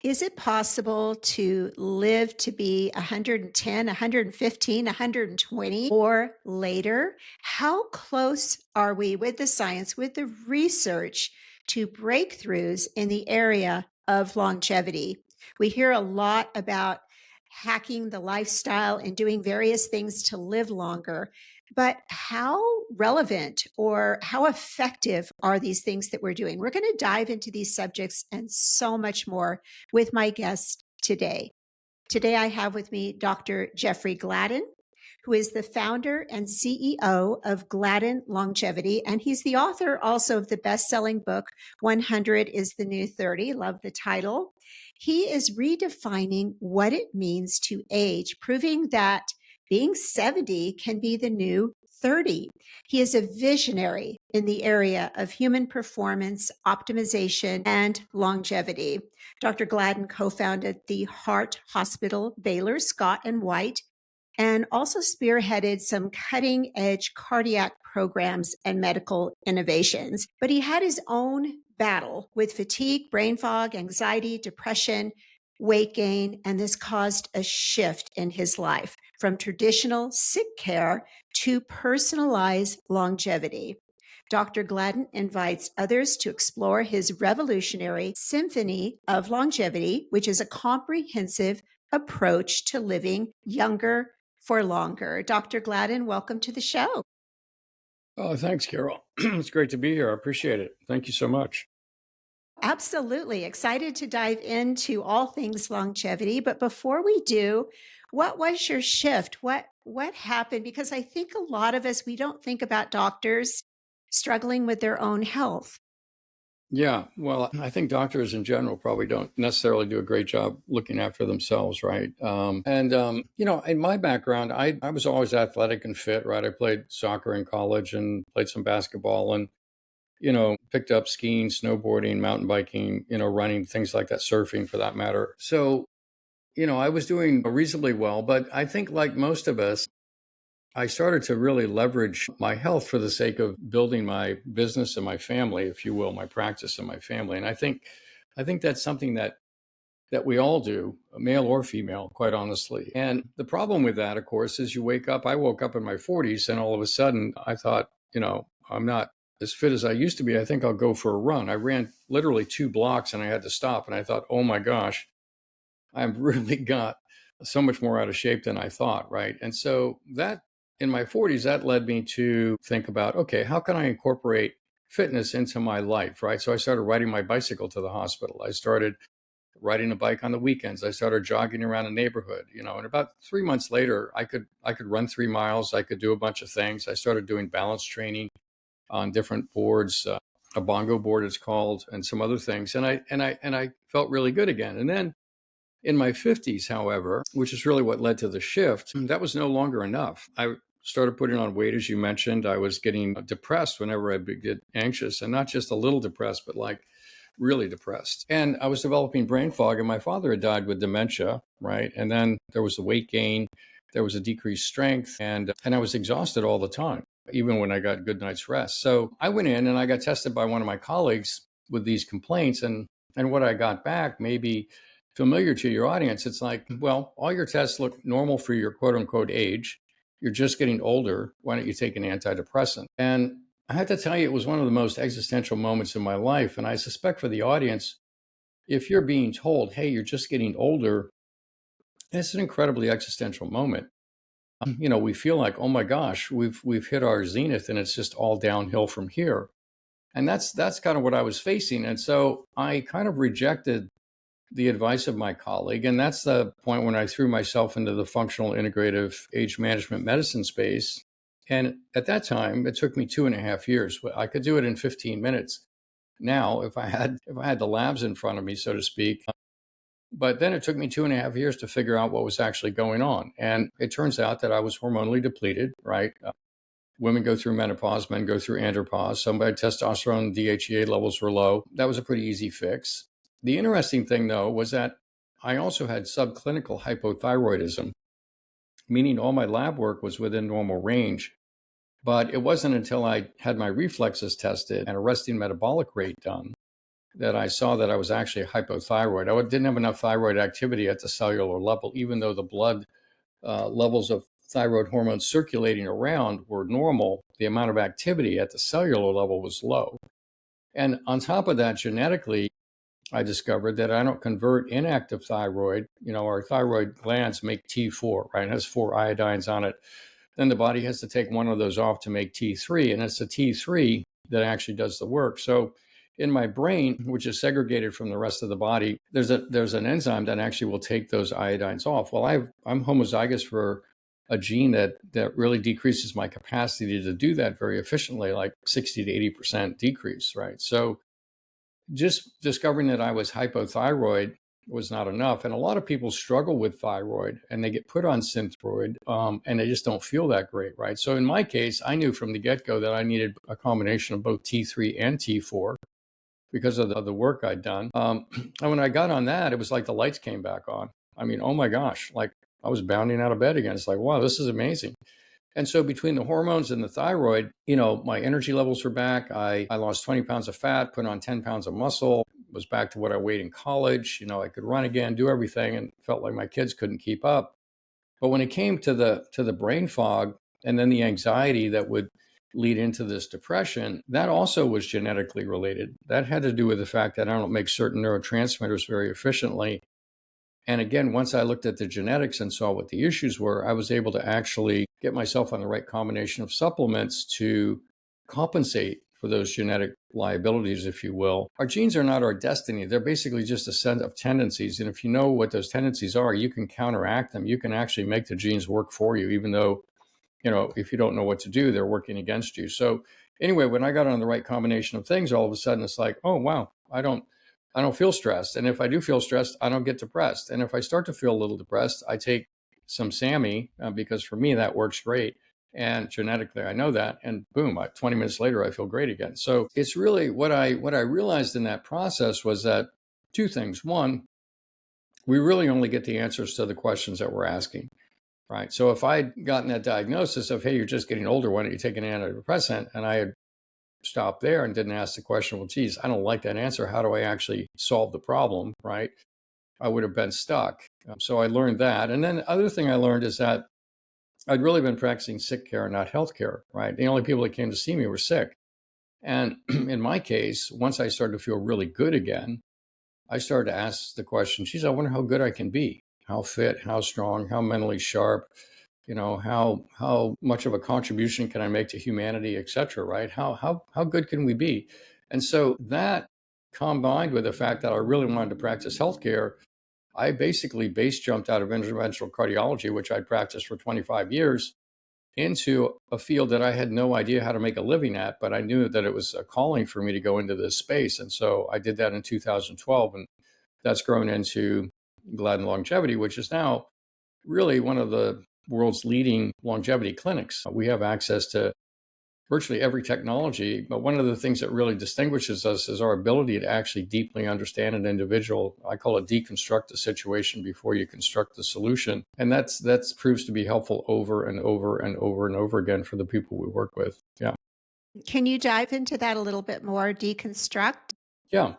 Is it possible to live to be 110, 115, 120 or later? How close are we with the science, with the research to breakthroughs in the area of longevity? We hear a lot about hacking the lifestyle and doing various things to live longer. But how relevant or how effective are these things that we're doing? We're going to dive into these subjects and so much more with my guest today. Today, I have with me Dr. Jeffrey Gladden, who is the founder and CEO of Gladden Longevity. And he's the author also of the best selling book, 100 is the New 30. Love the title. He is redefining what it means to age, proving that being 70 can be the new 30. He is a visionary in the area of human performance, optimization, and longevity. Dr. Gladden co-founded the Heart Hospital, Baylor, Scott and White, and also spearheaded some cutting edge cardiac programs and medical innovations. But he had his own battle with fatigue, brain fog, anxiety, depression, weight gain, and this caused a shift in his life from traditional sick care to personalized longevity. Dr. Gladden invites others to explore his revolutionary symphony of longevity, which is a comprehensive approach to living younger for longer. Dr. Gladden, welcome to the show. Oh, thanks, Carol. It's great to be here. I appreciate it. Thank you so much. Absolutely excited to dive into all things longevity. But before we do, what was your shift? What happened? Because I think a lot of us, we don't think about doctors struggling with their own health. Yeah, well, I think doctors in general probably don't necessarily do a great job looking after themselves, right? In my background, I was always athletic and fit, right? I played soccer in college and played some basketball and, picked up skiing, snowboarding, mountain biking, running, things like that, surfing for that matter. So, I was doing reasonably well, but I think like most of us, I started to really leverage my health for the sake of building my business and my family, if you will, my practice and my family. And I think that's something that we all do, male or female, quite honestly. And the problem with that, of course, is you wake up. I woke up in my 40s, and all of a sudden, I thought, I'm not as fit as I used to be. I think I'll go for a run. I ran literally 2 blocks, and I had to stop. And I thought, oh my gosh, I've really got so much more out of shape than I thought, right? And so that in my 40s, that led me to think about, okay, how can I incorporate fitness into my life, right? So I started riding my bicycle to the hospital. I started riding a bike on the weekends. I started jogging around the neighborhood, and about 3 months later, I could run 3 miles. I could do a bunch of things. I started doing balance training on different boards, a bongo board it's called, and some other things. And I felt really good again. And then in my 50s, however, which is really what led to the shift, that was no longer enough. I started putting on weight, as you mentioned. I was getting depressed whenever I would get anxious, and not just a little depressed, but like really depressed. And I was developing brain fog, and my father had died with dementia, right? And then there was the weight gain, there was a decreased strength, and I was exhausted all the time, even when I got a good night's rest. So I went in and I got tested by one of my colleagues with these complaints, and what I got back, maybe familiar to your audience, it's like, well, all your tests look normal for your quote unquote age. You're just getting older. Why don't you take an antidepressant? And I have to tell you, it was one of the most existential moments in my life. And I suspect for the audience, if you're being told, hey, you're just getting older, it's an incredibly existential moment. We feel like, oh my gosh, we've hit our zenith and it's just all downhill from here. And that's kind of what I was facing. And so I kind of rejected the advice of my colleague. And that's the point when I threw myself into the functional integrative age management medicine space. And at that time, it took me 2.5 years. I could do it in 15 minutes now if I had the labs in front of me, so to speak. But then it took me 2.5 years to figure out what was actually going on. And it turns out that I was hormonally depleted, right? Women go through menopause, men go through andropause. So my testosterone and DHEA levels were low. That was a pretty easy fix. The interesting thing, though, was that I also had subclinical hypothyroidism, meaning all my lab work was within normal range. But it wasn't until I had my reflexes tested and a resting metabolic rate done that I saw that I was actually hypothyroid. I didn't have enough thyroid activity at the cellular level, even though the blood levels of thyroid hormones circulating around were normal. The amount of activity at the cellular level was low. And on top of that, genetically, I discovered that I don't convert inactive thyroid. Our thyroid glands make T4, right? It has 4 iodines on it. Then the body has to take one of those off to make T3, and it's the T3 that actually does the work. So in my brain, which is segregated from the rest of the body, there's an enzyme that actually will take those iodines off. Well, I'm homozygous for a gene that really decreases my capacity to do that very efficiently, like 60 to 80% decrease, right? So just discovering that I was hypothyroid was not enough. And a lot of people struggle with thyroid and they get put on Synthroid and they just don't feel that great, right? So in my case, I knew from the get-go that I needed a combination of both T3 and T4 because of the work I'd done. And when I got on that, it was like the lights came back on. I mean, oh my gosh, like I was bounding out of bed again. It's like, wow, this is amazing. And so between the hormones and the thyroid, my energy levels were back. I lost 20 pounds of fat, put on 10 pounds of muscle, was back to what I weighed in college. I could run again, do everything, and felt like my kids couldn't keep up. But when it came to the brain fog and then the anxiety that would lead into this depression, that also was genetically related. That had to do with the fact that I don't make certain neurotransmitters very efficiently. And again, once I looked at the genetics and saw what the issues were, I was able to actually get myself on the right combination of supplements to compensate for those genetic liabilities, if you will. Our genes are not our destiny. They're basically just a set of tendencies. And if you know what those tendencies are, you can counteract them. You can actually make the genes work for you, even though, if you don't know what to do, they're working against you. So anyway, when I got on the right combination of things, all of a sudden it's like, oh, wow, I don't feel stressed. And if I do feel stressed, I don't get depressed. And if I start to feel a little depressed, I take some SAMI because for me, that works great. And genetically, I know that. And boom, 20 minutes later, I feel great again. So it's really what I realized in that process was that two things. One, we really only get the answers to the questions that we're asking, right? So if I'd gotten that diagnosis of, hey, you're just getting older, why don't you take an antidepressant? And I had stop there and didn't ask the question, well, geez, I don't like that answer. How do I actually solve the problem, right? I would have been stuck. So I learned that. And then the other thing I learned is that I'd really been practicing sick care, not health care, right? The only people that came to see me were sick. And in my case, once I started to feel really good again, I started to ask the question, geez, I wonder how good I can be, how fit, how strong, how mentally sharp, how much of a contribution can I make to humanity, et cetera, right? How good can we be? And so that combined with the fact that I really wanted to practice healthcare, I basically base jumped out of interventional cardiology, which I'd practiced for 25 years, into a field that I had no idea how to make a living at, but I knew that it was a calling for me to go into this space. And so I did that in 2012, and that's grown into Gladden Longevity, which is now really one of the world's leading longevity clinics. We have access to virtually every technology, but one of the things that really distinguishes us is our ability to actually deeply understand an individual. I call it deconstruct the situation before you construct the solution. And that's proves to be helpful over and over and over and over again for the people we work with. Yeah. Can you dive into that a little bit more? Deconstruct? Yeah.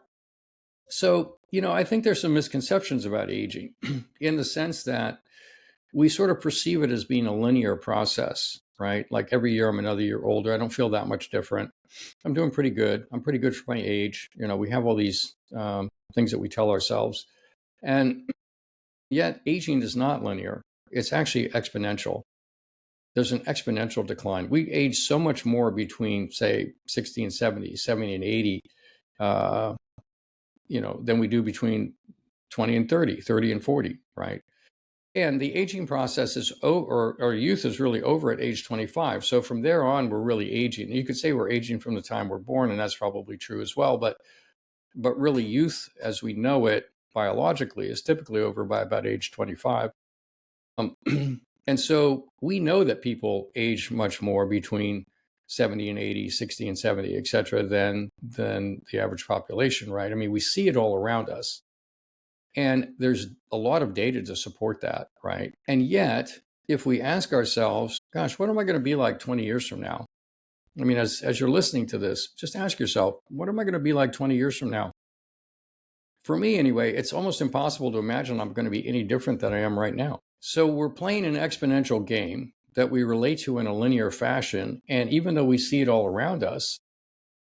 So, I think there's some misconceptions about aging in the sense that we sort of perceive it as being a linear process, right? Like every year I'm another year older. I don't feel that much different. I'm doing pretty good. I'm pretty good for my age. We have all these things that we tell ourselves. And yet aging is not linear. It's actually exponential. There's an exponential decline. We age so much more between, say, 60 and 70, 70 and 80, uh, than we do between 20 and 30, 30 and 40, right? And the aging process is over, or youth is really over at age 25. So from there on, we're really aging. You could say we're aging from the time we're born, and that's probably true as well. But really, youth, as we know it biologically, is typically over by about age 25. Um, and so we know that people age much more between 70 and 80, 60 and 70, et cetera, than the average population, right? I mean, we see it all around us. And there's a lot of data to support that, right? And yet, if we ask ourselves, gosh, what am I going to be like 20 years from now? I mean, as you're listening to this, just ask yourself, what am I going to be like 20 years from now? For me, anyway, it's almost impossible to imagine I'm going to be any different than I am right now. So we're playing an exponential game that we relate to in a linear fashion. And even though we see it all around us,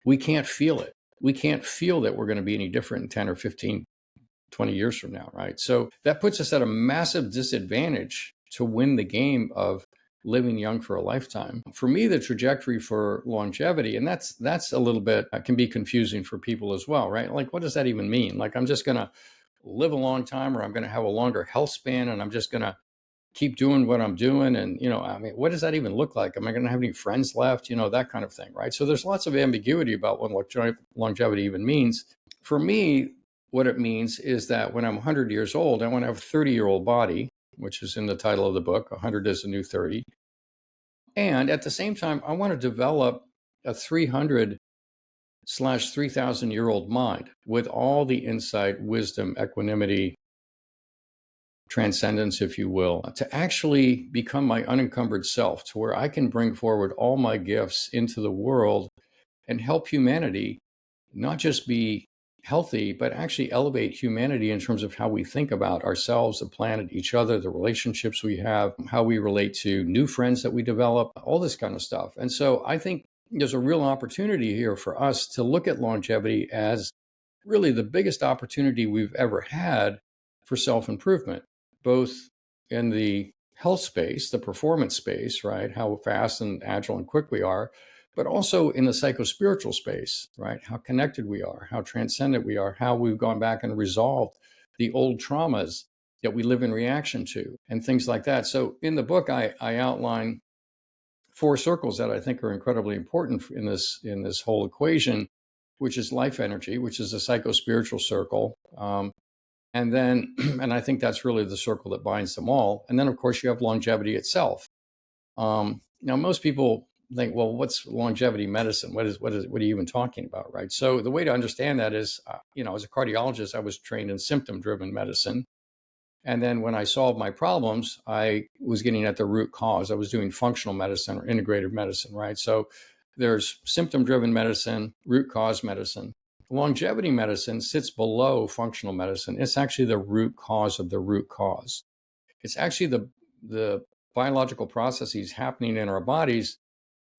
we can't feel it. We can't feel that we're going to be any different in 10 or 15, 20 years from now, right? So that puts us at a massive disadvantage to win the game of living young for a lifetime. For me, the trajectory for longevity, and that's a little bit can be confusing for people as well, right? Like, what does that even mean? Like, I'm just going to live a long time, or I'm going to have a longer health span, and I'm just going to keep doing what I'm doing. And, I mean, what does that even look like? Am I going to have any friends left? That kind of thing, right? So there's lots of ambiguity about what longevity even means. For me, what it means is that when I'm 100 years old, I want to have a 30-year-old body, which is in the title of the book, 100 is the new 30. And at the same time, I want to develop a 300/3,000-year-old mind with all the insight, wisdom, equanimity, transcendence, if you will, to actually become my unencumbered self, to where I can bring forward all my gifts into the world and help humanity not just be healthy, but actually elevate humanity in terms of how we think about ourselves, the planet, each other, the relationships we have, how we relate to new friends that we develop, all this kind of stuff. And so I think there's a real opportunity here for us to look at longevity as really the biggest opportunity we've ever had for self-improvement, both in the health space, the performance space, right? How fast and agile and quick we are, but also in the psycho-spiritual space, right? How connected we are, how transcendent we are, how we've gone back and resolved the old traumas that we live in reaction to, and things like that. So in the book, I outline 4 circles that I think are incredibly important in this whole equation, which is life energy, which is a psycho-spiritual circle. And then, and I think that's really the circle that binds them all. And then, of course, you have longevity itself. Now, most people think, well, what's longevity medicine? What are you even talking about, right? So the way to understand that is, as a cardiologist, I was trained in symptom-driven medicine. And then when I solved my problems, I was getting at the root cause. I was doing functional medicine or integrative medicine, right? So there's symptom-driven medicine, root cause medicine. Longevity medicine sits below functional medicine. It's actually the root cause of the root cause. It's actually the biological processes happening in our bodies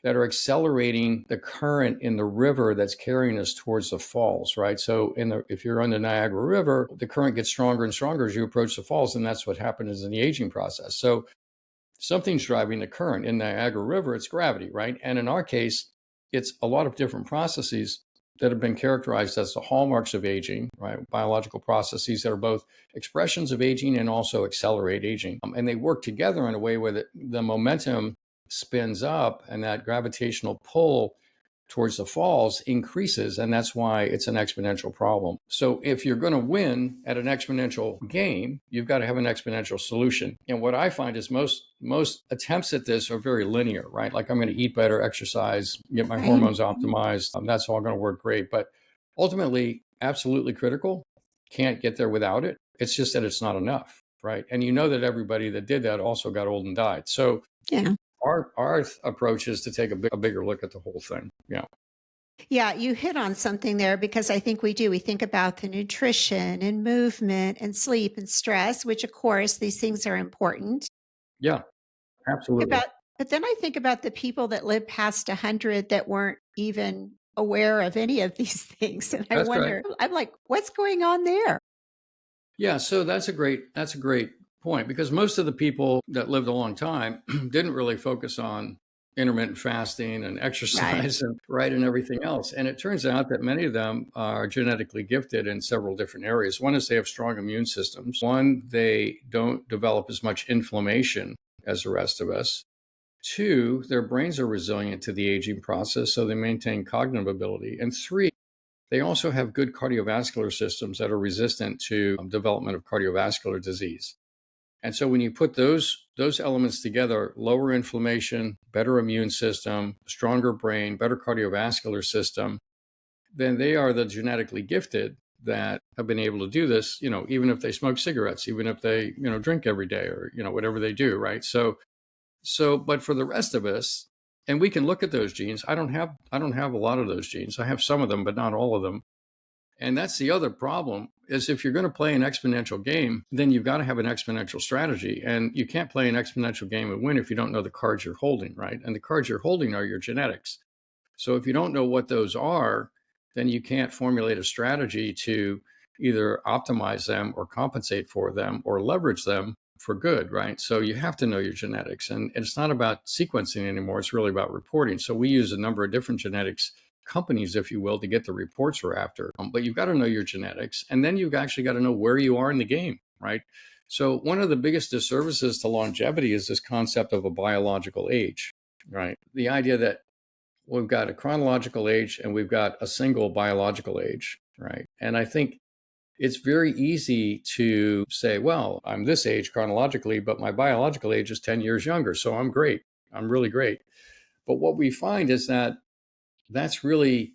that are accelerating the current in the river that's carrying us towards the falls, right? So if you're on the Niagara River, the current gets stronger and stronger as you approach the falls, and that's what happens in the aging process. So something's driving the current. In Niagara River, it's gravity, right? And in our case, it's a lot of different processes that have been characterized as the hallmarks of aging, right? Biological processes that are both expressions of aging and also accelerate aging. And they work together in a way where the momentum spins up and that gravitational pull towards the falls increases, and that's why it's an exponential problem. So if you're going to win at an exponential game, you've got to have an exponential solution. And what I find is most attempts at this are very linear, right? Like, I'm going to eat better, exercise, get my Right. hormones optimized. That's all going to work great. But ultimately, absolutely critical. Can't get there without it. It's just that it's not enough, right? And you know that everybody that did that also got old and died. So Yeah. our approach is to take a bigger look at the whole thing. Yeah. Yeah, you hit on something there because I think we do. We think about the nutrition and movement and sleep and stress, which of course these things are important. Yeah, absolutely. About but then I think about the people that lived past 100 that weren't even aware of any of these things. And I That's right. wonder, I'm like, what's going on there? Yeah, so that's a great point, because most of the people that lived a long time didn't really focus on intermittent fasting and Right. exercise and right and everything else. And it turns out that many of them are genetically gifted in several different areas. One is they have strong immune systems. One, they don't develop as much inflammation as the rest of us. Two, their brains are resilient to the aging process, so they maintain cognitive ability. And three, they also have good cardiovascular systems that are resistant to development of cardiovascular disease. And so when you put those elements together, lower inflammation, better immune system, stronger brain, better cardiovascular system, then they are the genetically gifted that have been able to do this, even if they smoke cigarettes, even if they, drink every day, or, whatever they do, right? So, but for the rest of us, and we can look at those genes. I don't have a lot of those genes. I have some of them, but not all of them. And that's the other problem. is if you're going to play an exponential game, then you've got to have an exponential strategy. And you can't play an exponential game and win if you don't know the cards you're holding, right? And the cards you're holding are your genetics. So if you don't know what those are, then you can't formulate a strategy to either optimize them or compensate for them or leverage them for good, right? So you have to know your genetics. And it's not about sequencing anymore. It's really about reporting. So we use a number of different genetics companies, if you will, to get the reports we're after. But you've got to know your genetics. And then you've actually got to know where you are in the game, right? So one of the biggest disservices to longevity is this concept of a biological age, right? The idea that we've got a chronological age and we've got a single biological age, right? And I think it's very easy to say, well, I'm this age chronologically, but my biological age is 10 years younger. So I'm great. I'm really great. But what we find is that that's really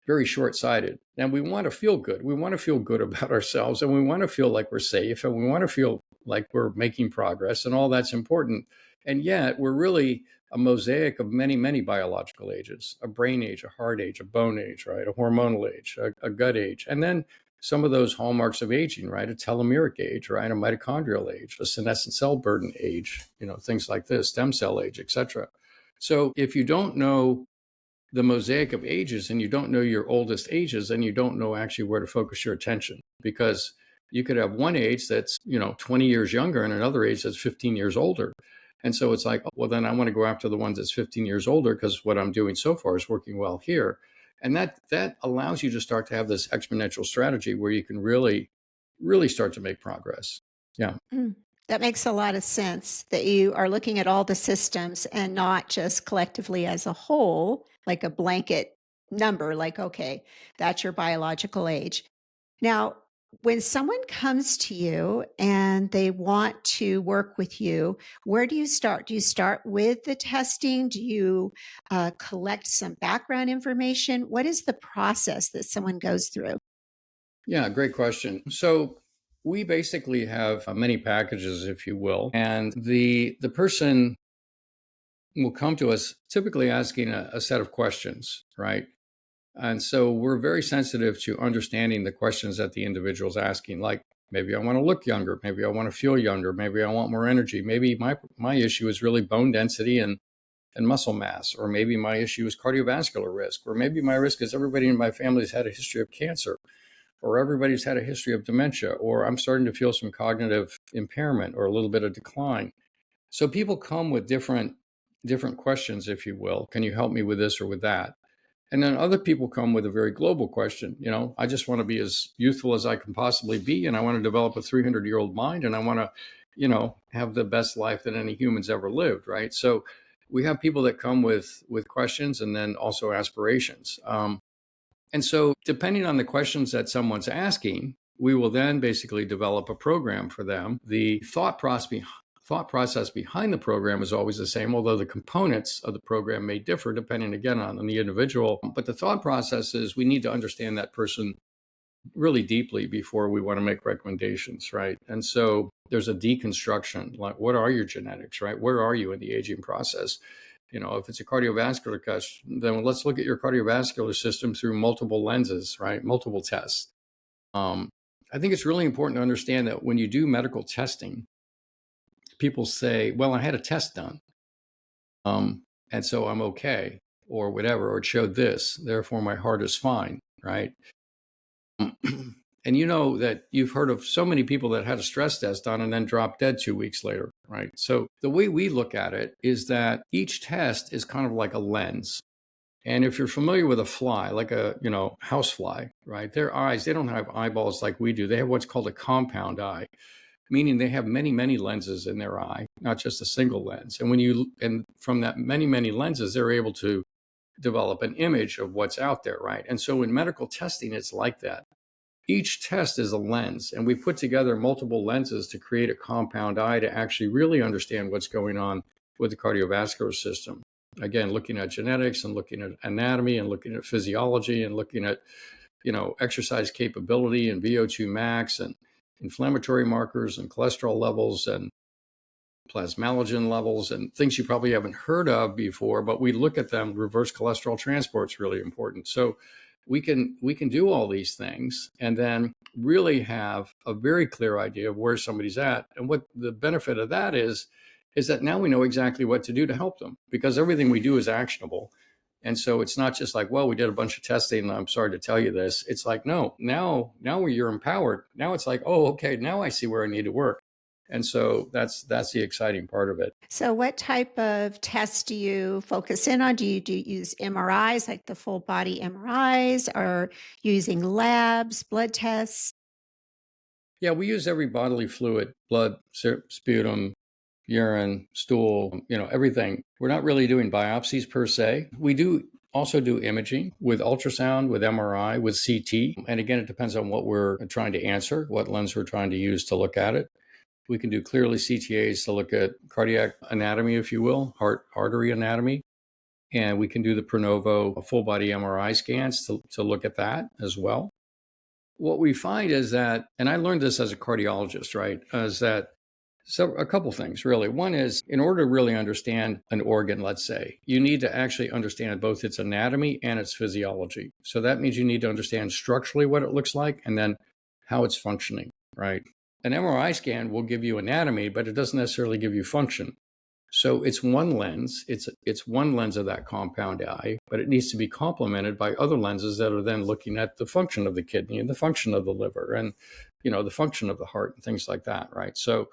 very short-sighted. And we want to feel good. We want to feel good about ourselves, and we want to feel like we're safe, and we want to feel like we're making progress, and all that's important. And yet we're really a mosaic of many, many biological ages: a brain age, a heart age, a bone age, right? A hormonal age, a gut age. And then some of those hallmarks of aging, right? A telomeric age, right? A mitochondrial age, a senescent cell burden age, things like this, stem cell age, etc. So if you don't know the mosaic of ages and you don't know your oldest ages, and you don't know actually where to focus your attention, because you could have one age that's 20 years younger and another age that's 15 years older. And so it's like, well, then I want to go after the ones that's 15 years older because what I'm doing so far is working well here. And that allows you to start to have this exponential strategy where you can really start to make progress. Yeah. Mm. That makes a lot of sense that you are looking at all the systems and not just collectively as a whole, like a blanket number, like, okay, that's your biological age. Now, when someone comes to you and they want to work with you, where do you start? Do you start with the testing? Do you collect some background information? What is the process that someone goes through? Yeah, great question. So we basically have many packages, if you will, and the person will come to us typically asking a set of questions, right? And so we're very sensitive to understanding the questions that the individual's asking, like maybe I want to look younger, maybe I want to feel younger, maybe I want more energy, maybe my issue is really bone density and muscle mass, or maybe my issue is cardiovascular risk, or maybe my risk is everybody in my family has had a history of cancer, or everybody's had a history of dementia, or I'm starting to feel some cognitive impairment or a little bit of decline. So people come with different questions, if you will. Can you help me with this or with that? And then other people come with a very global question. I just want to be as youthful as I can possibly be, and I want to develop a 300-year-old mind, and I want to, have the best life that any humans ever lived, right? So we have people that come with questions and then also aspirations. And so, depending on the questions that someone's asking, we will then basically develop a program for them. The thought process behind the program is always the same, although the components of the program may differ depending again on the individual. But the thought process is we need to understand that person really deeply before we want to make recommendations, right? And so there's a deconstruction, like what are your genetics, right? Where are you in the aging process? If it's a cardiovascular question, then let's look at your cardiovascular system through multiple lenses, right? Multiple tests. Um, I think it's really important to understand that when you do medical testing, people say, well, I had a test done. And so I'm okay, or whatever, or it showed this, therefore my heart is fine, right? And you know that you've heard of so many people that had a stress test done and then dropped dead 2 weeks later, right? So the way we look at it is that each test is kind of like a lens. And if you're familiar with a fly, like a, house fly, right? Their eyes, they don't have eyeballs like we do. They have what's called a compound eye, meaning they have many, many lenses in their eye, not just a single lens. And from that many, many lenses, they're able to develop an image of what's out there, right? And so in medical testing, it's like that. Each test is a lens, and we put together multiple lenses to create a compound eye to actually really understand what's going on with the cardiovascular system. Again, looking at genetics and looking at anatomy and looking at physiology and looking at, exercise capability and VO2 max and inflammatory markers and cholesterol levels and plasmalogen levels and things you probably haven't heard of before, but we look at them. Reverse cholesterol transport is really important. So we can do all these things, and then really have a very clear idea of where somebody's at. And what the benefit of that is that now we know exactly what to do to help them, because everything we do is actionable. And so it's not just like, well, we did a bunch of testing and I'm sorry to tell you this. It's like, no, now you're empowered. Now it's like, oh, okay, now I see where I need to work. And so that's the exciting part of it. So, what type of tests do you focus in on? Do you use MRIs, like the full body MRIs, or using labs, blood tests? Yeah, we use every bodily fluid, blood, sputum, urine, stool, everything. We're not really doing biopsies per se. We do also do imaging with ultrasound, with MRI, with CT. And again, it depends on what we're trying to answer, what lens we're trying to use to look at it. We can do clearly CTAs to look at cardiac anatomy, if you will, heart artery anatomy. And we can do the Pronovo full body MRI scans to look at that as well. What we find is that, and I learned this as a cardiologist, right, is that a couple things really. One is, in order to really understand an organ, let's say, you need to actually understand both its anatomy and its physiology. So that means you need to understand structurally what it looks like and then how it's functioning, right? An MRI scan will give you anatomy, but it doesn't necessarily give you function. So it's one lens. It's one lens of that compound eye, but it needs to be complemented by other lenses that are then looking at the function of the kidney and the function of the liver and the function of the heart and things like that, right? So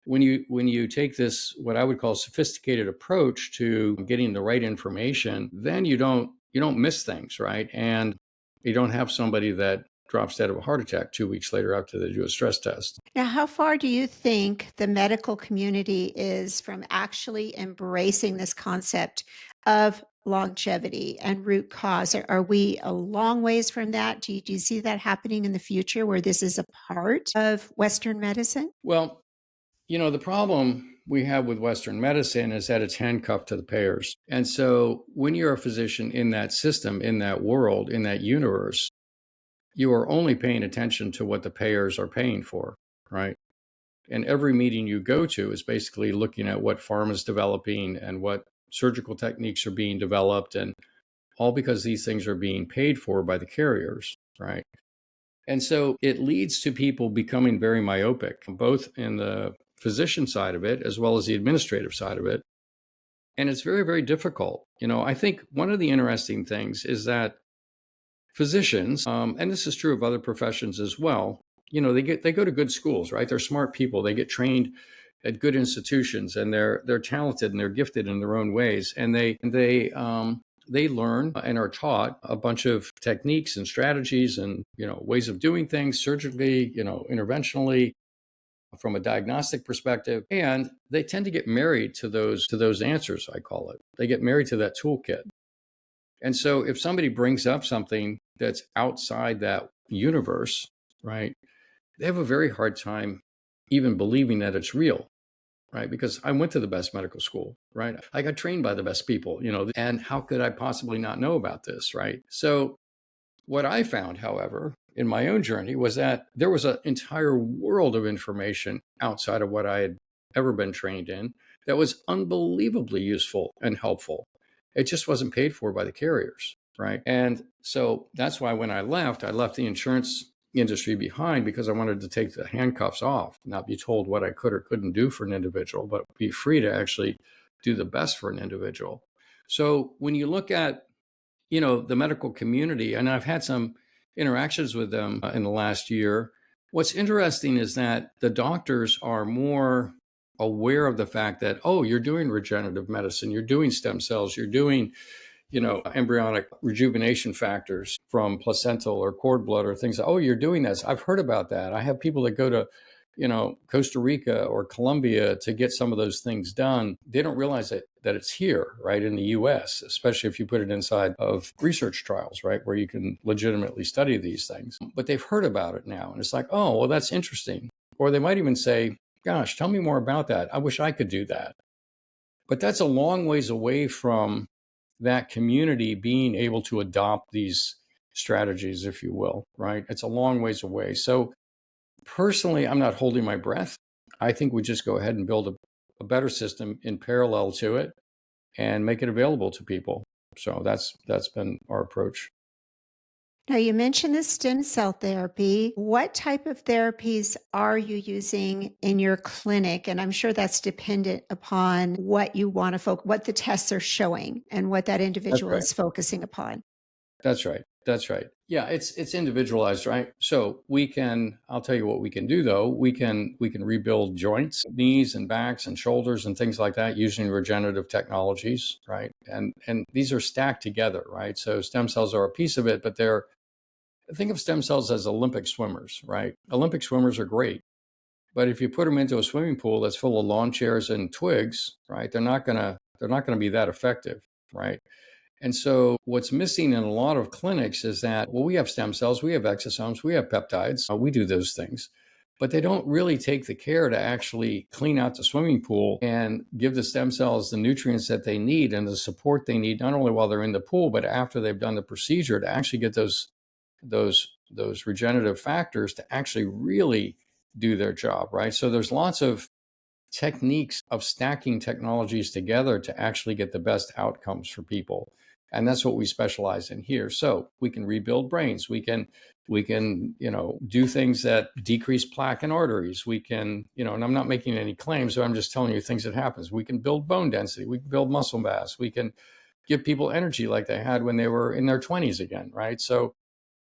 when you take this, what I would call sophisticated approach to getting the right information, then you don't miss things, right? And you don't have somebody that drops dead of a heart attack 2 weeks later after they do a stress test. Now, how far do you think the medical community is from actually embracing this concept of longevity and root cause? Are we a long ways from that? Do you see that happening in the future where this is a part of Western medicine? Well, the problem we have with Western medicine is that it's handcuffed to the payers. And so when you're a physician in that system, in that world, in that universe, you are only paying attention to what the payers are paying for, right? And every meeting you go to is basically looking at what pharma is developing and what surgical techniques are being developed, and all because these things are being paid for by the carriers, right? And so it leads to people becoming very myopic, both in the physician side of it as well as the administrative side of it. And it's very, very difficult. I think one of the interesting things is that physicians, and this is true of other professions as well, they go to good schools, right? They're smart people. They get trained at good institutions, and they're talented and they're gifted in their own ways, and they learn and are taught a bunch of techniques and strategies and ways of doing things surgically, interventionally, from a diagnostic perspective, and they tend to get married to those answers. I call it. They get married to that toolkit. And so if somebody brings up something that's outside that universe, right, they have a very hard time even believing that it's real, right? Because I went to the best medical school, right? I got trained by the best people, and how could I possibly not know about this, right? So what I found, however, in my own journey was that there was an entire world of information outside of what I had ever been trained in that was unbelievably useful and helpful. It just wasn't paid for by the carriers, right? And so that's why when I left the insurance industry behind, because I wanted to take the handcuffs off, not be told what I could or couldn't do for an individual, but be free to actually do the best for an individual. So when you look at the medical community, and I've had some interactions with them in the last year. What's interesting is that the doctors are more aware of the fact that, oh, you're doing regenerative medicine, you're doing stem cells, you're doing, embryonic rejuvenation factors from placental or cord blood or things. Oh, you're doing this. I've heard about that. I have people that go to Costa Rica or Colombia to get some of those things done. They don't realize that it's here, right, in the US, especially if you put it inside of research trials, right, where you can legitimately study these things. But they've heard about it now. And it's like, oh, well, that's interesting. Or they might even say, gosh, tell me more about that. I wish I could do that. But that's a long ways away from that community being able to adopt these strategies, if you will, right? It's a long ways away. So personally, I'm not holding my breath. I think we just go ahead and build a better system in parallel to it and make it available to people. So that's been our approach. Now, you mentioned the stem cell therapy. What type of therapies are you using in your clinic? And I'm sure that's dependent upon what you want to focus, what the tests are showing, and what that That's individual right. is focusing upon. That's right. That's right. Yeah, it's individualized, right? So we can, I'll tell you what we can do though. We can rebuild joints, knees and backs and shoulders and things like that using regenerative technologies, right? And these are stacked together, right? So stem cells are a piece of it, but they're think of stem cells as Olympic swimmers, right? Olympic swimmers are great, but if you put them into a swimming pool that's full of lawn chairs and twigs, right? They're not gonna be that effective, right? And so, what's missing in a lot of clinics is that, well, we have stem cells, we have exosomes, we have peptides, we do those things, but they don't really take the care to actually clean out the swimming pool and give the stem cells the nutrients that they need and the support they need, not only while they're in the pool, but after they've done the procedure to actually get those regenerative factors to actually really do their job, right? So, there's lots of techniques of stacking technologies together to actually get the best outcomes for people, and that's what we specialize in here. So we can rebuild brains, we can do things that decrease plaque in arteries, we can, and I'm not making any claims, so I'm just telling you things that happens. We can build bone density, we can build muscle mass, we can give people energy like they had when they were in their 20s again, right? So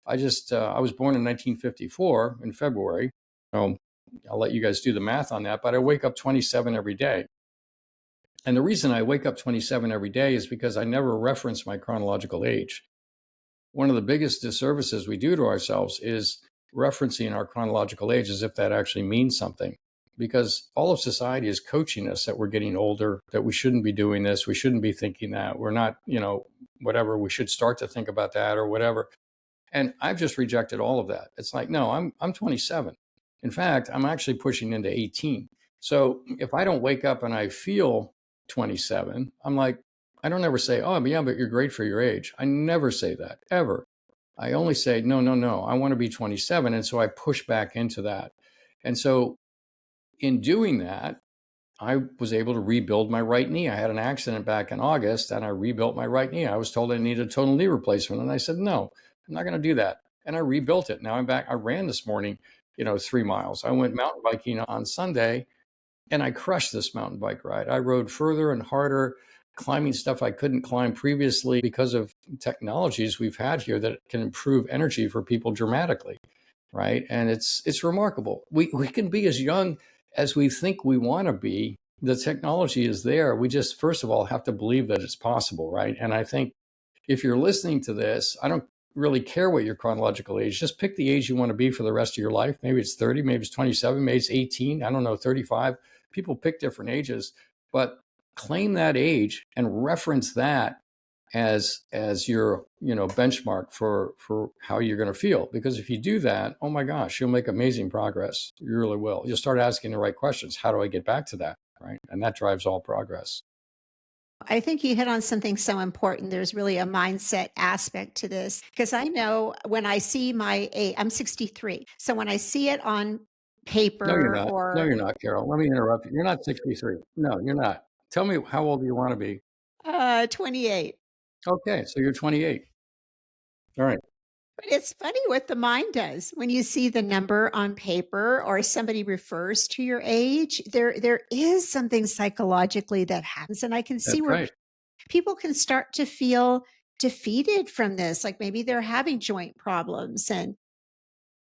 I was born in 1954 in February. So I'll let you guys do the math on that, but I wake up 27 every day. And the reason I wake up 27 every day is because I never reference my chronological age. One of the biggest disservices we do to ourselves is referencing our chronological age as if that actually means something. Because all of society is coaching us that we're getting older, that we shouldn't be doing this, we shouldn't be thinking that, we're not, whatever, we should start to think about that or whatever. And I've just rejected all of that. It's like, no, I'm 27. In fact, I'm actually pushing into 18. So if I don't wake up and I feel 27, I'm like, I don't ever say, oh, yeah, but you're great for your age. I never say that ever. I only say, no, no, no, I want to be 27. And so I push back into that. And so in doing that, I was able to rebuild my right knee. I had an accident back in August and I rebuilt my right knee. I was told I needed a total knee replacement. And I said, no, I'm not going to do that. And I rebuilt it. Now I'm back. I ran this morning, 3 miles. I went mountain biking on Sunday and I crushed this mountain bike ride. I rode further and harder, climbing stuff I couldn't climb previously because of technologies we've had here that can improve energy for people dramatically, right? And it's remarkable. We can be as young as we think we want to be. The technology is there. We just first of all have to believe that it's possible, right? And I think if you're listening to this, I don't really care what your chronological age. Just pick the age you want to be for the rest of your life. Maybe it's 30, maybe it's 27, maybe it's 18. I don't know, 35. People pick different ages, but claim that age and reference that as your benchmark for how you're going to feel. Because if you do that, oh my gosh, you'll make amazing progress. You really will. You'll start asking the right questions. How do I get back to that? Right, and that drives all progress. I think you hit on something so important. There's really a mindset aspect to this because I know when I see my age, I'm 63. So when I see it on No, you're paper not. No, or you're not, Carol. Let me interrupt you. You're not 63. No, you're not. Tell me how old you want to be. 28. Okay, so you're 28. All right. But it's funny what the mind does when you see the number on paper or somebody refers to your age. There is something psychologically that happens, and I can see That's where right. people can start to feel defeated from this. Like maybe they're having joint problems, You and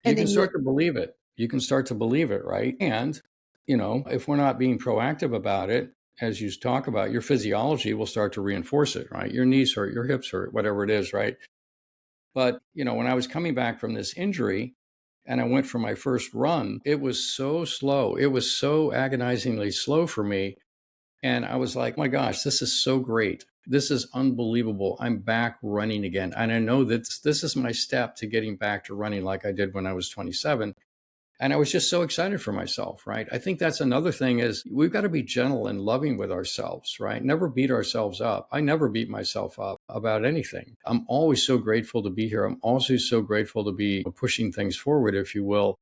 can then you start to believe it. You can start to believe it, right? And, if we're not being proactive about it, as you talk about, your physiology will start to reinforce it, right? Your knees hurt, your hips hurt, whatever it is, right? But, when I was coming back from this injury and I went for my first run, it was so slow. It was so agonizingly slow for me. And I was like, oh my gosh, this is so great. This is unbelievable. I'm back running again. And I know that this is my step to getting back to running like I did when I was 27. And I was just so excited for myself, right? I think that's another thing is we've got to be gentle and loving with ourselves, right? Never beat ourselves up. I never beat myself up about anything. I'm always so grateful to be here. I'm also so grateful to be pushing things forward, if you will.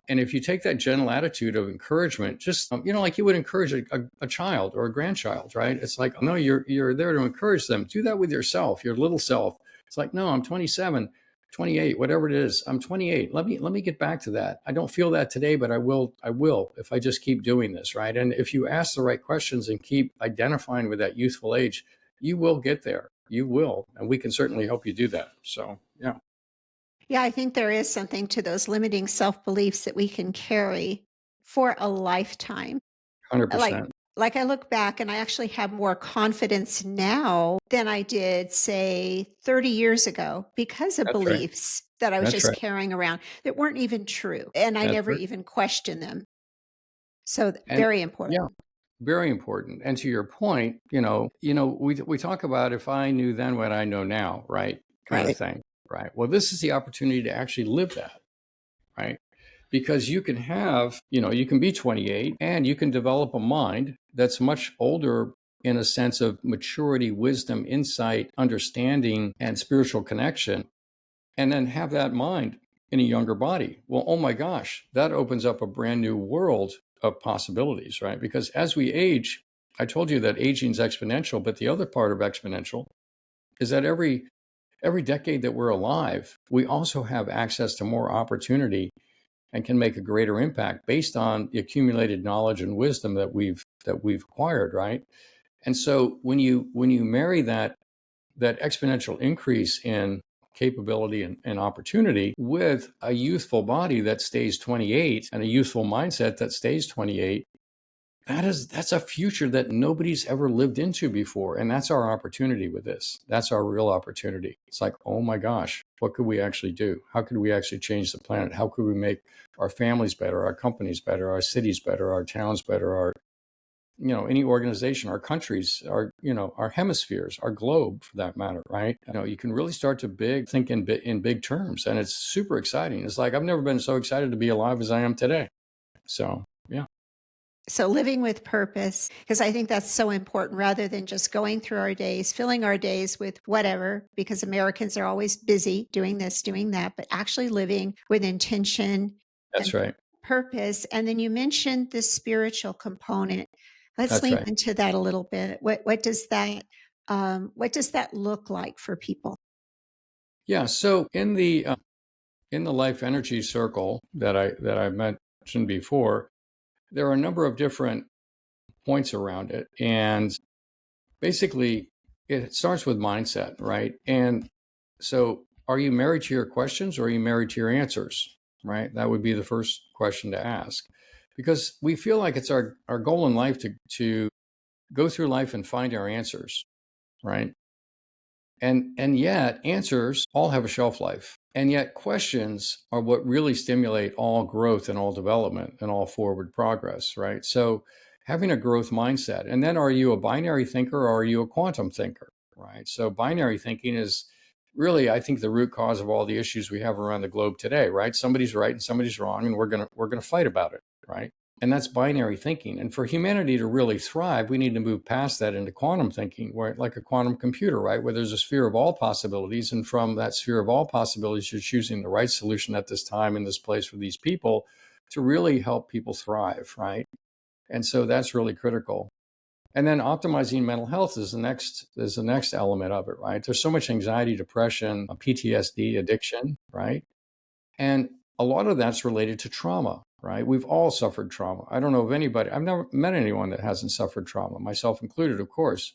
And if you take that gentle attitude of encouragement, just like you would encourage a child or a grandchild, right? It's like, no, you're there to encourage them. Do that with yourself, your little self. It's like, no, I'm 27. 28, whatever it is. I'm 28. Let me get back to that. I don't feel that today, but I will if I just keep doing this, right? And if you ask the right questions and keep identifying with that youthful age, you will get there. You will. And we can certainly help you do that. So, yeah, Yeah, I think there is something to those limiting self-beliefs that we can carry for a lifetime. Like 100%. like I look back and I actually have more confidence now than I did, say, 30 years ago because of That's right. beliefs that I was That's just right. carrying around that weren't even true, and I That's never right. even questioned them. So, And very yeah, important. very important. And to your point, we talk about if I knew then what I know now, right? Kind of Right. thing, right? Well, this is the opportunity to actually live that, right? Because you can be 28 and you can develop a mind that's much older in a sense of maturity, wisdom, insight, understanding, and spiritual connection, and then have that mind in a younger body. Well, oh my gosh, that opens up a brand new world of possibilities, right? Because as we age, I told you that aging is exponential, but the other part of exponential is that every decade that we're alive, we also have access to more opportunity and can make a greater impact based on the accumulated knowledge and wisdom that we've acquired, right? And so when you marry that exponential increase in capability and opportunity with a youthful body that stays 28 and a youthful mindset that stays 28, that's a future that nobody's ever lived into before. And that's our opportunity with this. That's our real opportunity. It's like, oh my gosh, what could we actually do? How could we actually change the planet? How could we make our families better, our companies better, our cities better, our towns better, our any organization, our countries, our hemispheres, our globe for that matter, right? You can really start to think in big terms, and it's super exciting. It's like I've never been so excited to be alive as I am today. So, yeah, So living with purpose, because I think that's so important rather than just going through our days, filling our days with whatever, because Americans are always busy doing this, doing that, but actually living with intention that's and right. purpose. And then you mentioned the spiritual component. Let's That's lean right. into that a little bit. What does that look like for people? Yeah. So in the life energy circle that I mentioned before, there are a number of different points around it, and basically it starts with mindset, right? And so, are you married to your questions or are you married to your answers, right? That would be the first question to ask, because we feel like it's our goal in life to go through life and find our answers, right? And yet answers all have a shelf life. And yet questions are what really stimulate all growth and all development and all forward progress, right? So having a growth mindset. And then are you a binary thinker or are you a quantum thinker, right? So binary thinking is really, I think, the root cause of all the issues we have around the globe today, right? Somebody's right and somebody's wrong, and we're gonna fight about it, right? And that's binary thinking. And for humanity to really thrive, we need to move past that into quantum thinking, where like a quantum computer, right? Where there's a sphere of all possibilities. And from that sphere of all possibilities, you're choosing the right solution at this time in this place for these people to really help people thrive, right? And so that's really critical. And then optimizing mental health is the next element of it, right? There's so much anxiety, depression, PTSD, addiction, right? And a lot of that's related to trauma, right? We've all suffered trauma. I don't know of anybody, I've never met anyone that hasn't suffered trauma, myself included, of course.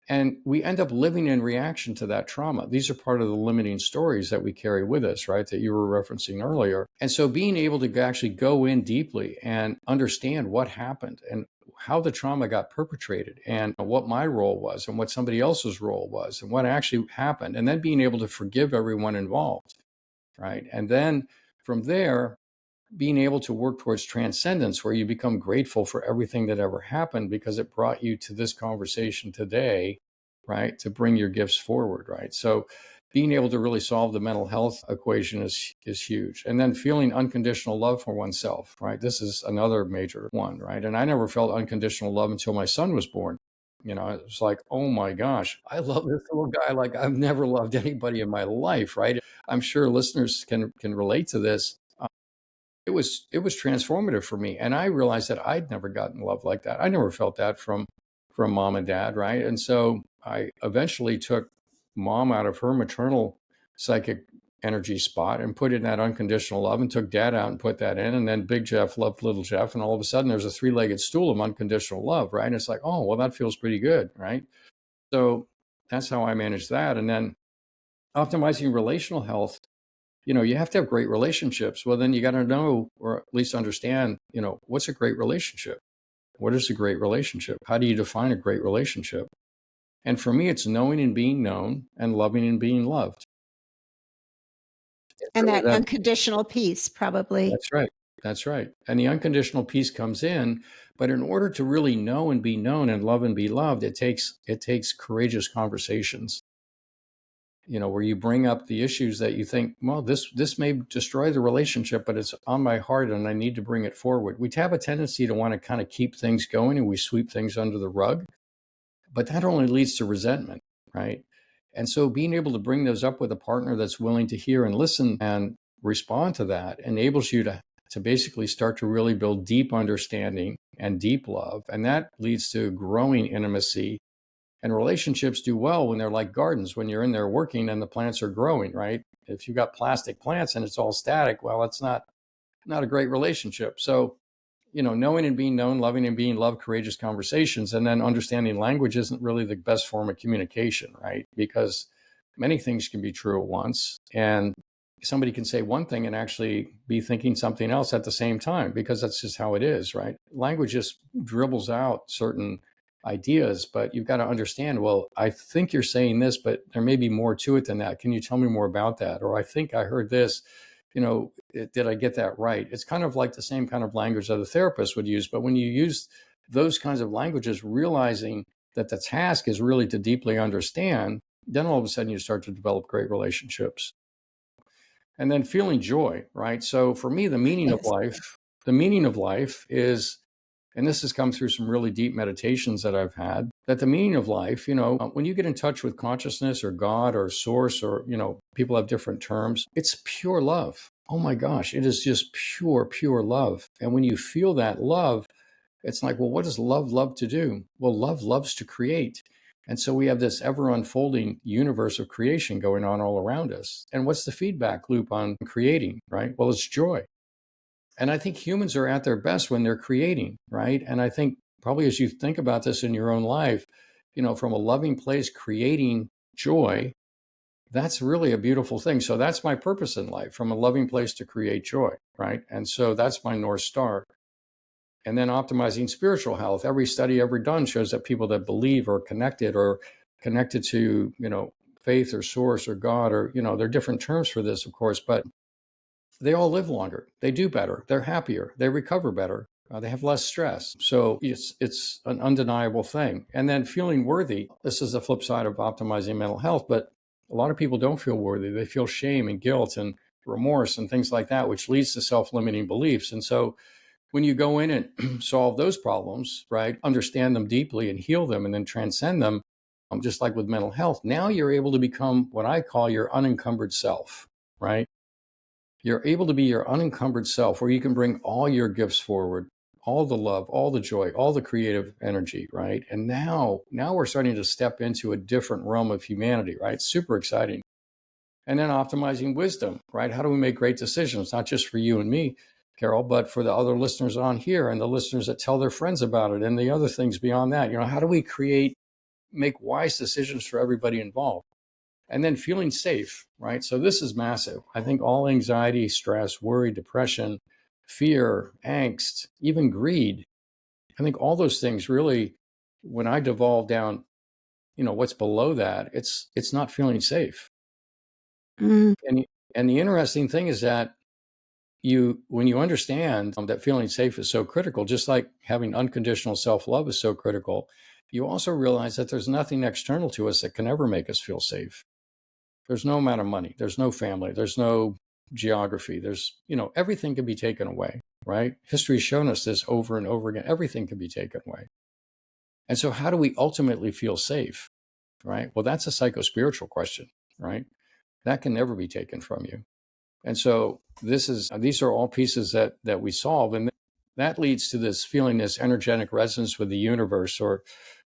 And we end up living in reaction to that trauma. These are part of the limiting stories that we carry with us, right? That you were referencing earlier. And so being able to actually go in deeply and understand what happened and how the trauma got perpetrated and what my role was and what somebody else's role was and what actually happened. And then being able to forgive everyone involved, right? And then from there, being able to work towards transcendence, where you become grateful for everything that ever happened because it brought you to this conversation today, right? To bring your gifts forward, right? So being able to really solve the mental health equation is huge. And then feeling unconditional love for oneself, right? This is another major one, right? And I never felt unconditional love until my son was born. It was like, oh my gosh, I love this little guy like I've never loved anybody in my life, right? I'm sure listeners can relate to this. It was transformative for me, and I realized that I'd never gotten love like that. I never felt that from mom and dad, right? And so I eventually took mom out of her maternal psychic energy spot and put it in that unconditional love, and took dad out and put that in. And then big Jeff loved little Jeff. And all of a sudden there's a three-legged stool of unconditional love, right? And it's like, oh, well, that feels pretty good, right? So that's how I manage that. And then optimizing relational health, you have to have great relationships. Well, then you got to know, or at least understand, what's a great relationship? What is a great relationship? How do you define a great relationship? And for me, it's knowing and being known, and loving and being loved. And Really, that unconditional peace, probably. that's right. That's right. And the unconditional peace comes in, but in order to really know and be known and love and be loved, it takes courageous conversations. Where you bring up the issues that you think, well, this may destroy the relationship, but it's on my heart and I need to bring it forward. We have a tendency to want to kind of keep things going, and we sweep things under the rug, but that only leads to resentment, right? And so being able to bring those up with a partner that's willing to hear and listen and respond to that enables you to basically start to really build deep understanding and deep love. And that leads to growing intimacy. And relationships do well when they're like gardens, when you're in there working and the plants are growing, right? If you've got plastic plants and it's all static, well, it's not a great relationship. So, knowing and being known, loving and being loved, courageous conversations, and then understanding language isn't really the best form of communication, right? Because many things can be true at once. And somebody can say one thing and actually be thinking something else at the same time, because that's just how it is, right? Language just dribbles out certain ideas, but you've got to understand, well, I think you're saying this, but there may be more to it than that. Can you tell me more about that? Or I think I heard this, did I get that right? It's kind of like the same kind of language that a therapist would use. But when you use those kinds of languages, realizing that the task is really to deeply understand, then all of a sudden you start to develop great relationships. And then feeling joy, right? So for me, Yes. the meaning of life is, and this has come through some really deep meditations that I've had, that the meaning of life, when you get in touch with consciousness or God or source, or, people have different terms, it's pure love. Oh my gosh, it is just pure, pure love. And when you feel that love, it's like, well, what does love love to do? Well, love loves to create. And so we have this ever unfolding universe of creation going on all around us. And what's the feedback loop on creating, right? Well, it's joy. And I think humans are at their best when they're creating, right? And I think probably as you think about this in your own life, from a loving place, creating joy, that's really a beautiful thing. So that's my purpose in life, from a loving place to create joy, right? And so that's my North Star. And then optimizing spiritual health. Every study ever done shows that people that believe or connected to, faith or source or God, or, there are different terms for this, of course, but they all live longer. They do better. They're happier. They recover better. They have less stress. So it's an undeniable thing. And then feeling worthy. This is the flip side of optimizing mental health, but a lot of people don't feel worthy. They feel shame and guilt and remorse and things like that, which leads to self-limiting beliefs. And so when you go in and solve those problems, right, understand them deeply and heal them and then transcend them, just like with mental health, now you're able to become what I call your unencumbered self, right? You're able to be your unencumbered self, where you can bring all your gifts forward, all the love, all the joy, all the creative energy, right? And now we're starting to step into a different realm of humanity, right? Super exciting. And then optimizing wisdom, right? How do we make great decisions, not just for you and me, Carol, but for the other listeners on here and the listeners that tell their friends about it and the other things beyond that? How do we make wise decisions for everybody involved? And then feeling safe, right? So this is massive. I think all anxiety, stress, worry, depression, fear, angst, even greed, I think all those things really, when I devolve down, what's below that, it's not feeling safe. Mm. And the interesting thing is that when you understand that feeling safe is so critical, just like having unconditional self-love is so critical, you also realize that there's nothing external to us that can ever make us feel safe. There's no amount of money. There's no family. There's no geography. There's, everything can be taken away, right? History's shown us this over and over again. Everything can be taken away. And so how do we ultimately feel safe, right? Well, that's a psycho-spiritual question, right? That can never be taken from you. And so these are all pieces that we solve. And that leads to this feeling, this energetic resonance with the universe or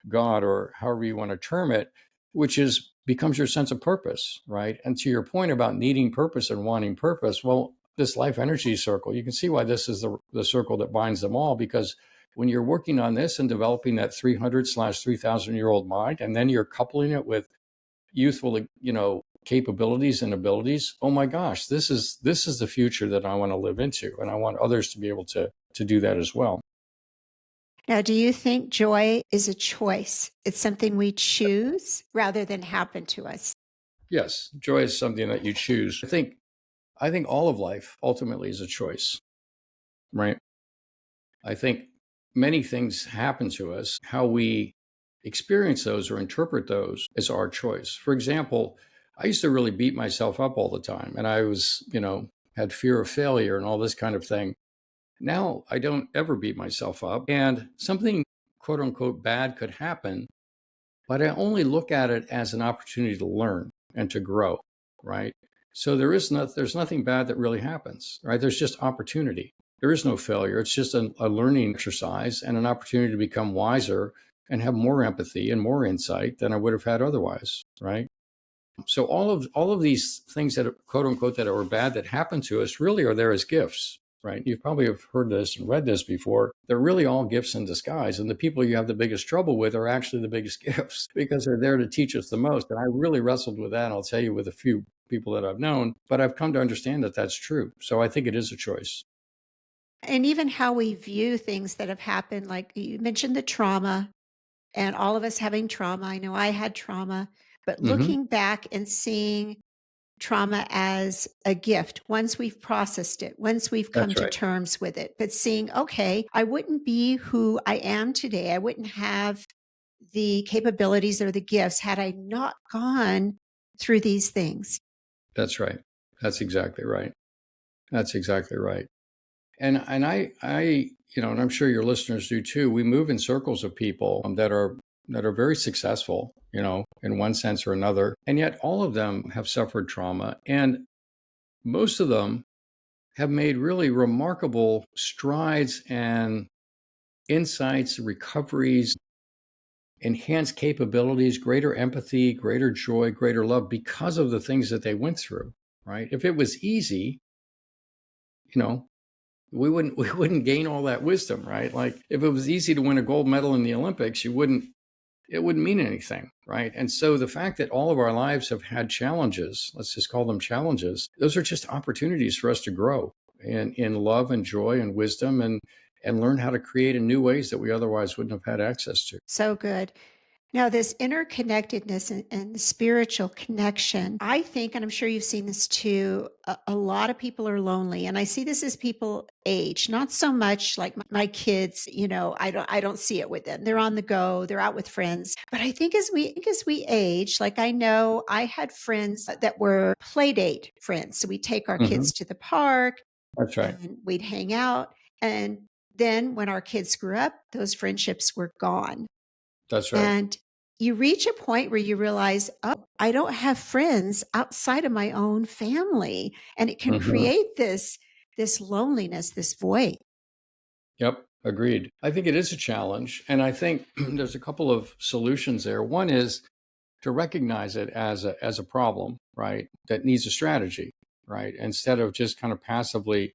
God, or however you want to term it, which is becomes your sense of purpose, right? And to your point about needing purpose and wanting purpose, well, this life energy circle, you can see why this is the circle that binds them all, because when you're working on this and developing that 300/3,000-year-old mind, and then you're coupling it with youthful, capabilities and abilities, oh my gosh, this is the future that I want to live into, and I want others to be able to do that as well. Now, do you think joy is a choice? It's something we choose rather than happen to us? Yes, joy is something that you choose. I think all of life ultimately is a choice, right? I think many things happen to us. How we experience those or interpret those is our choice. For example, I used to really beat myself up all the time, and I was, had fear of failure and all this kind of thing. Now I don't ever beat myself up, and something quote unquote bad could happen, but I only look at it as an opportunity to learn and to grow, right? So there's nothing bad that really happens, right? There's just opportunity. There is no failure. It's just a learning exercise and an opportunity to become wiser and have more empathy and more insight than I would have had otherwise, right? So all of these things that quote unquote that are bad that happen to us really are there as gifts, right? You probably have heard this and read this before. They're really all gifts in disguise, and the people you have the biggest trouble with are actually the biggest gifts because they're there to teach us the most. And I really wrestled with that. I'll tell you, with a few people that I've known, but I've come to understand that that's true. So I think it is a choice. And even how we view things that have happened, like you mentioned the trauma and all of us having trauma. I know I had trauma, but Hmm. looking back and seeing trauma as a gift once we've processed it, once we've come That's to right. terms with it, but seeing, okay, I wouldn't be who I am today. I wouldn't have the capabilities or the gifts had I not gone through these things. That's right. That's exactly right. That's exactly right. And I, and I'm sure your listeners do too. We move in circles of people that are very successful, in one sense or another, and yet all of them have suffered trauma, and most of them have made really remarkable strides and insights, recoveries, enhanced capabilities, greater empathy, greater joy, greater love because of the things that they went through. Right? If it was easy, you know, we wouldn't gain all that wisdom, right? Like if it was easy to win a gold medal in the Olympics, it wouldn't mean anything, right? And so the fact that all of our lives have had challenges, let's just call them challenges, those are just opportunities for us to grow in love and joy and wisdom and learn how to create in new ways that we otherwise wouldn't have had access to. So good. Now, this interconnectedness and the spiritual connection, I think, and I'm sure you've seen this too, a lot of people are lonely. And I see this as people age, not so much like my kids, I don't see it with them. They're on the go, they're out with friends. But I think as we age, like I know I had friends that were play date friends. So we take our Hmm. kids to the park That's right. and we'd hang out. And then when our kids grew up, those friendships were gone. That's right. And you reach a point where you realize, oh, I don't have friends outside of my own family. And it can Hmm. create this loneliness, this void. Yep. Agreed. I think it is a challenge. And I think there's a couple of solutions there. One is to recognize it as a problem, right? That needs a strategy, right? Instead of just kind of passively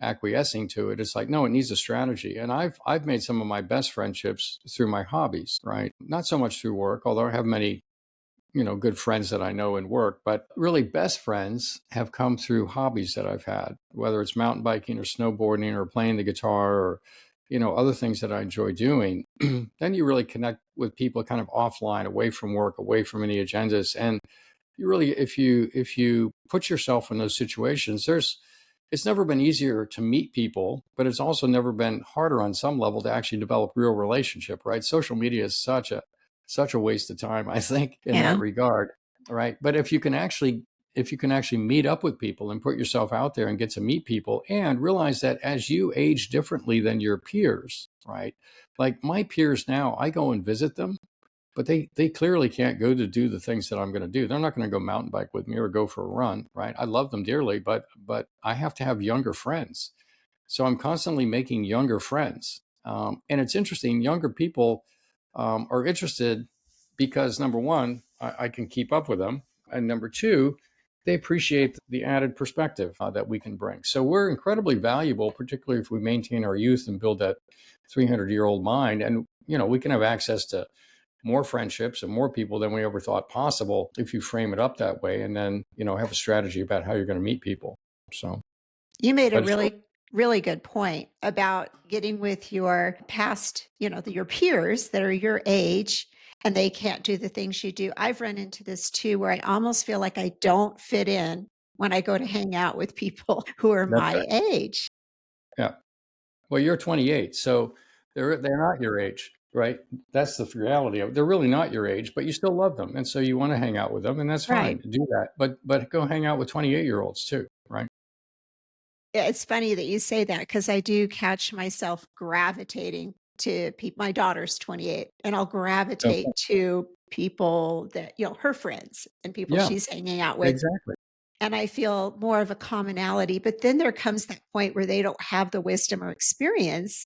acquiescing to it, it's like, no, it needs a strategy. And I've made some of my best friendships through my hobbies, right? Not so much through work, although I have many, good friends that I know in work, but really best friends have come through hobbies that I've had, whether it's mountain biking or snowboarding or playing the guitar or, other things that I enjoy doing. Then you really connect with people kind of offline, away from work, away from any agendas. And you really, if you put yourself in those situations, it's never been easier to meet people, but it's also never been harder on some level to actually develop real relationship, right? Social media is such a waste of time, I think, in that Yeah. regard, right? But if you can actually meet up with people and put yourself out there and get to meet people and realize that as you age differently than your peers, right? Like my peers now, I go and visit them, but they clearly can't go to do the things that I'm going to do. They're not going to go mountain bike with me or go for a run, right? I love them dearly, but I have to have younger friends. So I'm constantly making younger friends. And it's interesting, younger people are interested because number one, I can keep up with them. And number two, they appreciate the added perspective that we can bring. So we're incredibly valuable, particularly if we maintain our youth and build that 300-year-old mind. And, we can have access to more friendships and more people than we ever thought possible if you frame it up that way, and then, have a strategy about how you're going to meet people. So You made a I just, really, really good point about getting with your past, your peers that are your age and they can't do the things you do. I've run into this too, where I almost feel like I don't fit in when I go to hang out with people who are that's my right. age. Yeah. Well, you're 28, so they're not your age, right? That's the reality of it. They're really not your age, but you still love them, and so you want to hang out with them, and that's Right. fine. Do that, but go hang out with 28-year-olds too, right? It's funny that you say that because I do catch myself gravitating to people. My daughter's 28, and I'll Okay. gravitate to people that, her friends and people Yeah, she's hanging out with. exactly. And I feel more of a commonality, but then there comes that point where they don't have the wisdom or experience,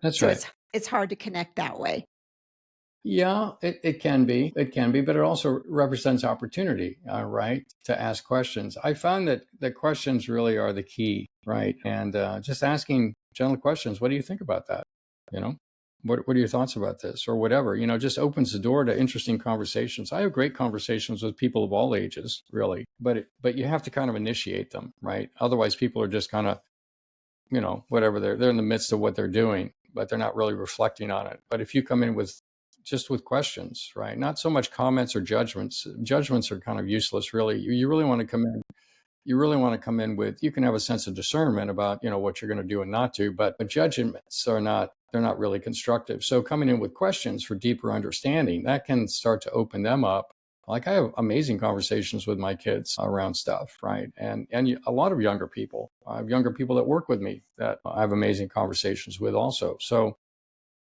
That's so right. it's hard to connect that way. Yeah, it can be. It can be, but it also represents opportunity, right? To ask questions. I found that the questions really are the key, right? And just asking gentle questions. What do you think about that? You know, what are your thoughts about this, or whatever? Just opens the door to interesting conversations. I have great conversations with people of all ages, really, but you have to kind of initiate them, right? Otherwise, people are just kind of, whatever, they're in the midst of what they're doing, but they're not really reflecting on it. But if you come in with just with questions, right? Not so much comments or judgments. Judgments are kind of useless, really. You really want to come in. You really want to come in with. You can have a sense of discernment about what you're going to do and not do, but judgments are not. They're not really constructive. So coming in with questions for deeper understanding, that can start to open them up. Like I have amazing conversations with my kids around stuff, right? And a lot of younger people. I have younger people that work with me that I have amazing conversations with also. So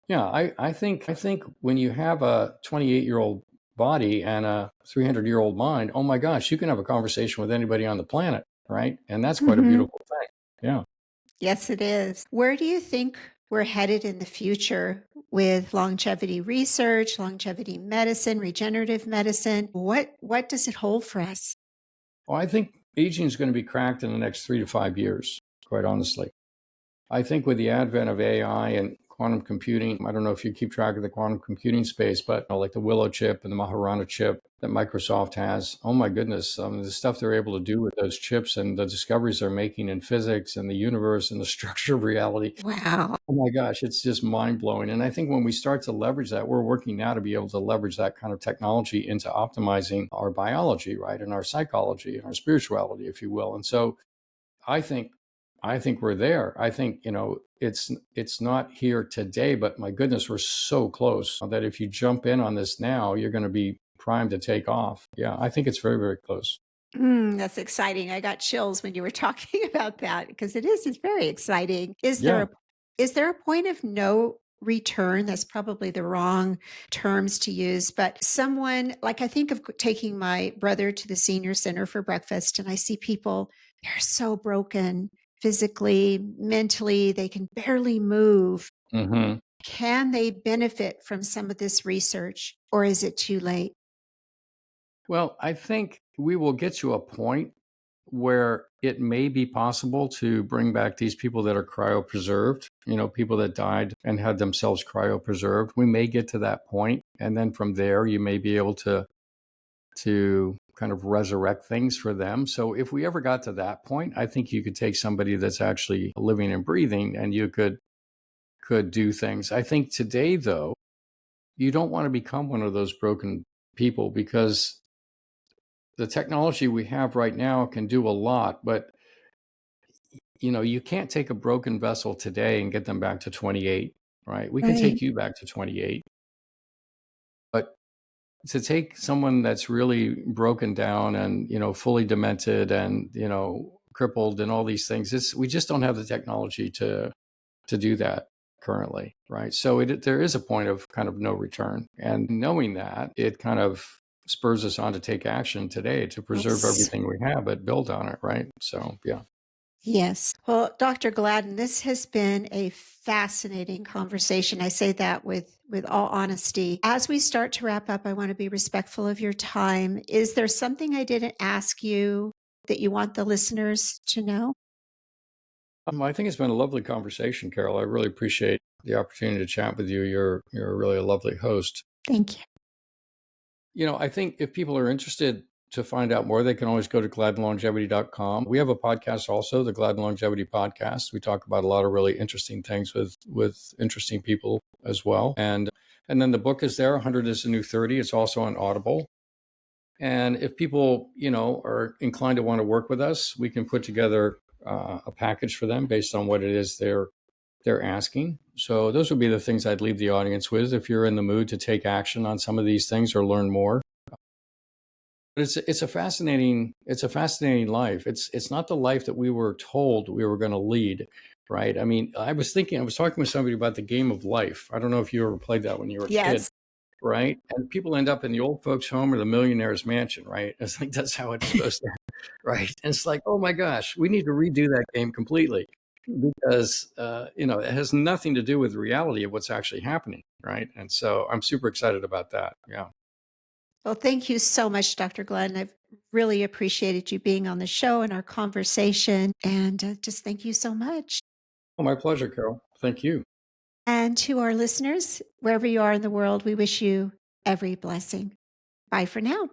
yeah, I think when you have a 28-year-old body and a 300-year-old mind, oh my gosh, you can have a conversation with anybody on the planet, right? And that's quite a Mhm. beautiful thing. Yeah. Yes, it is. Where do you think we're headed in the future with longevity research, longevity medicine, regenerative medicine? What does it hold for us? Well, I think aging is going to be cracked in the next 3 to 5 years, quite honestly. I think with the advent of AI and quantum computing, I don't know if you keep track of the quantum computing space, but like the Willow chip and the Maharana chip that Microsoft has, oh my goodness, the stuff they're able to do with those chips and the discoveries they're making in physics and the universe and the structure of reality. Wow. Oh my gosh, it's just mind blowing. And I think when we start to leverage that, we're working now to be able to leverage that kind of technology into optimizing our biology, right? And our psychology and our spirituality, if you will. And so I think I think we're there. I think, it's not here today, but my goodness, we're so close that if you jump in on this now, you're going to be primed to take off. Yeah, I think it's very, very close. That's exciting. I got chills when you were talking about that because it's very exciting. Yeah. Is there a point of no return? That's probably the wrong terms to use, but someone like I think of taking my brother to the senior center for breakfast and I see people, they're so broken physically, mentally, they can barely move. Hmm. Can they benefit from some of this research or is it too late? Well, I think we will get to a point where it may be possible to bring back these people that are cryopreserved, people that died and had themselves cryopreserved. We may get to that point, and then from there, you may be able to kind of resurrect things for them. So if we ever got to that point, I think you could take somebody that's actually living and breathing and you could do things. I think today though, you don't want to become one of those broken people because the technology we have right now can do a lot, but you can't take a broken vessel today and get them back to 28, right? We can Right. take you back to 28, but to take someone that's really broken down and fully demented and crippled and all these things, we just don't have the technology to do that currently, right? So there is a point of kind of no return, and knowing that, it kind of spurs us on to take action today to preserve That's everything we have but build on it, right? So yeah. Yes. Well, Dr. Gladden, this has been a fascinating conversation. I say that with all honesty. As we start to wrap up, I want to be respectful of your time. Is there something I didn't ask you that you want the listeners to know? I think it's been a lovely conversation, Carol. I really appreciate the opportunity to chat with you. You're really a lovely host. Thank you. I think if people are interested to find out more, they can always go to gladdenlongevity.com. We have a podcast also, the Gladden Longevity Podcast. We talk about a lot of really interesting things with interesting people as well. And then the book is there, 100 is the New 30. It's also on Audible. And if people, are inclined to want to work with us, we can put together a package for them based on what it is they're asking. So those would be the things I'd leave the audience with. If you're in the mood to take action on some of these things or learn more, but it's a fascinating life. It's not the life that we were told we were going to lead, right? I mean, I was talking with somebody about the game of life. I don't know if you ever played that when you were a kid, Yes. right? And people end up in the old folks' home or the millionaire's mansion, right? It's like that's how it's supposed to, right? And it's like, oh my gosh, we need to redo that game completely because it has nothing to do with the reality of what's actually happening, right? And so I'm super excited about that. Yeah. Well, thank you so much, Dr. Glenn. I've really appreciated you being on the show and our conversation. And just thank you so much. Oh, my pleasure, Carol. Thank you. And to our listeners, wherever you are in the world, we wish you every blessing. Bye for now.